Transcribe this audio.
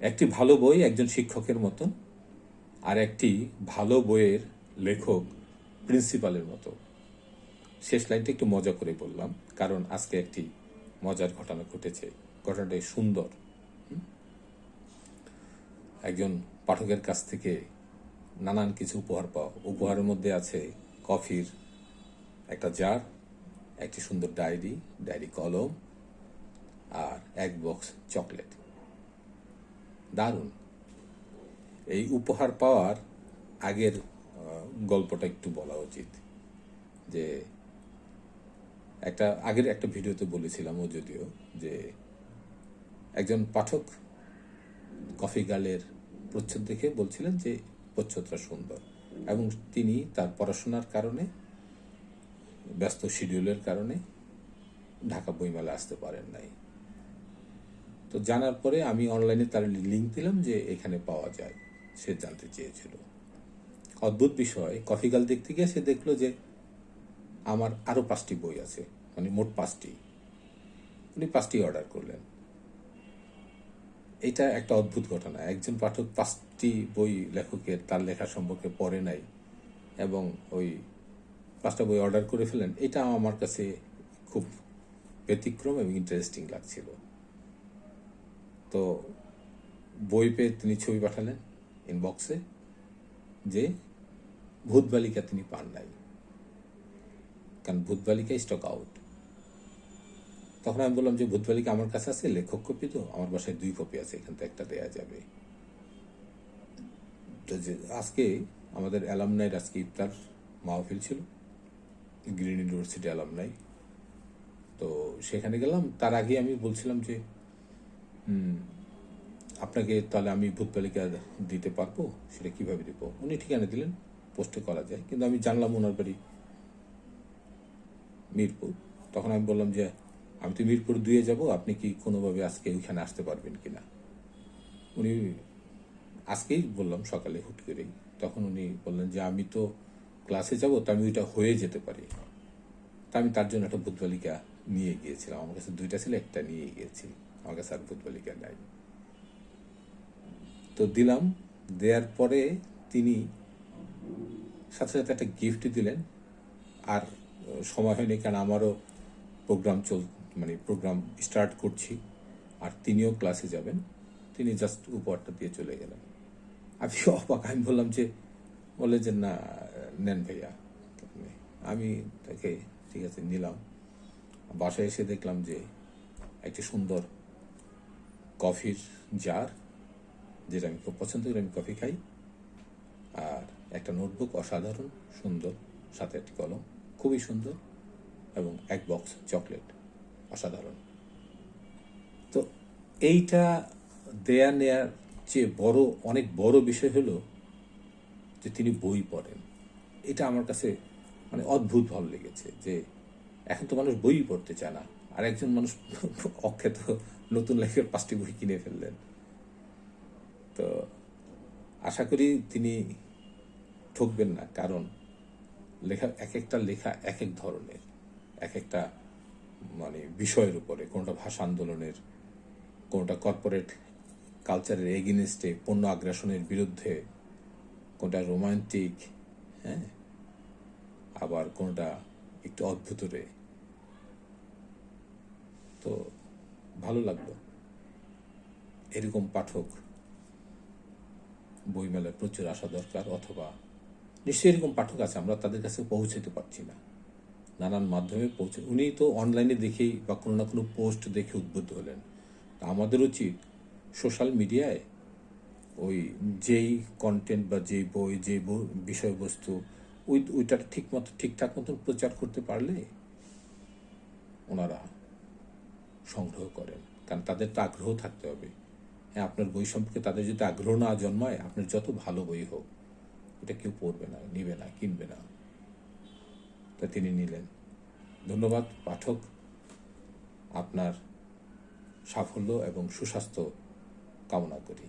একটি ভালো বই একজন শিক্ষকের মতন, আর একটি ভালো বইয়ের লেখক প্রিন্সিপালের মতো। শেষ লাইনটা একটু মজা করে বললাম, কারণ আজকে একটি মজার ঘটনা ঘটেছে। ঘটনাটি সুন্দর। একজন পাঠকের কাছ থেকে নানান কিছু উপহার পাওয়া। উপহারের মধ্যে আছে কফির একটা জার, একটি সুন্দর ডায়েরি কলম, আর এক বক্স চকলেট। দারুণ। এই উপহার পাওয়ার আগের গল্পটা একটু বলা উচিত। যে আগের একটা ভিডিওতে বলেছিলাম, ও যদিও, যে একজন পাঠক কফি গার্লের প্রচ্ছদ দেখে বলছিলেন যে প্রচ্ছদটা সুন্দর, এবং তিনি তার পড়াশোনার কারণে, ব্যস্ত শিডিউলের কারণে ঢাকা বইমেলা আসতে পারেন নাই। তো জানার পরে আমি অনলাইনে তার লিঙ্ক দিলাম যে এখানে পাওয়া যায়। সে জানতে চেয়েছিল। অদ্ভুত বিষয়, কফি গার্ল দেখতে গিয়ে সে দেখলো যে আমার আরও 5টি বই আছে, মানে মোট 5টি। উনি 5টি অর্ডার করলেন। এটা একটা অদ্ভুত ঘটনা। একজন পাঠক 5টি বই লেখকের, তার লেখা সম্পর্কে পড়ে নাই এবং ওই 5টা বই অর্ডার করে ফেলেন। এটা আমার কাছে খুব ব্যতিক্রম এবং ইন্টারেস্টিং লাগছিল। তো বই পেয়ে তিনি ছবি পাঠালেন ইনবক্সে যে ভূত বালিকা তিনি পান নাই, কারণ ভূত বালিকা স্টক আউট। তখন আমি বললাম যে ভূত বালিকা আমার কাছে আছে, লেখক কপি তো আমার বাসায় 2 কপি আছে, এখান থেকে একটা দেয়া যাবে। তো যে আজকে আমাদের অ্যালামনাইর আজকে ইফতার মাহফিল ছিল, গ্রিন ইউনিভার্সিটি অ্যালামনাই। তো সেখানে গেলাম। তার আগে আমি বলছিলাম যে আপনাকে তাহলে আমি ভূত বালিকা দিতে পারবো, সেটা কিভাবে দিব। উনি ঠিকানা দিলেন, পোস্টে করা যায়, কিন্তু আমি জানলাম ওনার বাড়ি মিরপুর। তখন আমি বললাম যে আমি তো মিরপুর 2 যাব, আপনি কি কোনোভাবে আজকে ওইখানে আসতে পারবেন কিনা। উনি আজকেই বললাম সকালে হুট করেই। তখন উনি বললেন যে আমি তো ক্লাসে যাব, তো আমি ওইটা হয়ে যেতে পারি। তা আমি তার জন্য একটা ভূত বালিকা নিয়ে গিয়েছিলাম। আমার কাছে 2টা ছিল, একটা নিয়ে গিয়েছি। আমার কাছে আর ভূত বালিকা নাই। তো দিলাম। দেওয়ার পরে তিনি সাথে সাথে একটা গিফট দিলেন। আর সময় হয়নি, কারণ আমারও প্রোগ্রাম স্টার্ট করছি, আর তিনিও ক্লাসে যাবেন। তিনি জাস্ট উপহারটা দিয়ে চলে গেলেন। আমি অবাক। আমি বললাম যে, বলে যে না, নেন ভাইয়া। আমি তাকে ঠিক আছে নিলাম। বাসায় এসে দেখলাম যে একটি সুন্দর কফির জার, যেটা আমি খুব পছন্দ করি, আমি কফি খাই, আর একটা নোটবুক অসাধারণ সুন্দর, সাথে একটি কলম খুবই সুন্দর, এবং এক বক্স চকলেট অসাধারণ। তো এইটা দেয়া নেয়ার চেয়ে অনেক বড় বিষয় হলো যে তিনি বই পড়েন। এটা আমার কাছে মানে অদ্ভুত ভালো লেগেছে যে এখন তো মানুষ বই পড়তে চায় না, আর একজন মানুষ অখ্যাত নতুন লেখকের 5টি বই কিনে ফেললেন। তো আশা করি তিনি ঠকবেন না, কারণ এক একটা লেখা এক এক ধরনের, এক একটা বিষয়ের উপরে। কোনোটা ভাষা আন্দোলনের, কোনোটা কর্পোরেট কালচারের এগেনিস্টে, পণ্য আগ্রাসনের বিরুদ্ধে, কোনটা রোমান্টিক, হ্যাঁ, আবার কোনটা একটু অদ্ভুতরে। তো ভালো লাগলো। এরকম পাঠক বইমেলায় প্রচুর আসা দরকার, অথবা নিশ্চয়ই এরকম পাঠক আছে, আমরা তাদের কাছে পৌঁছাতে পারছি না, নানান মাধ্যমে পৌঁছে। উনি তো অনলাইনে দেখেই বা কোনো না কোনো পোস্ট দেখে উদ্বুদ্ধ হলেন। আমাদের উচিত সোশ্যাল মিডিয়ায় ওই যেই কন্টেন্ট বা যেই বই, যে বিষয়বস্তু, ওইটার ঠিকঠাক মতন প্রচার করতে পারলে ওনারা সংগ্রহ করেন। কারণ তাদের তো আগ্রহ থাকতে হবে। হ্যাঁ, আপনার বই সম্পর্কে তাদের যদি আগ্রহ না জন্মায়, আপনার যত ভালো বই হোক, এটা কেউ পড়বে না, নিবে না, কিনবে না। তা তিনি নিলেন। ধন্যবাদ পাঠক, আপনার সাফল্য এবং সুস্বাস্থ্য কামনা করি।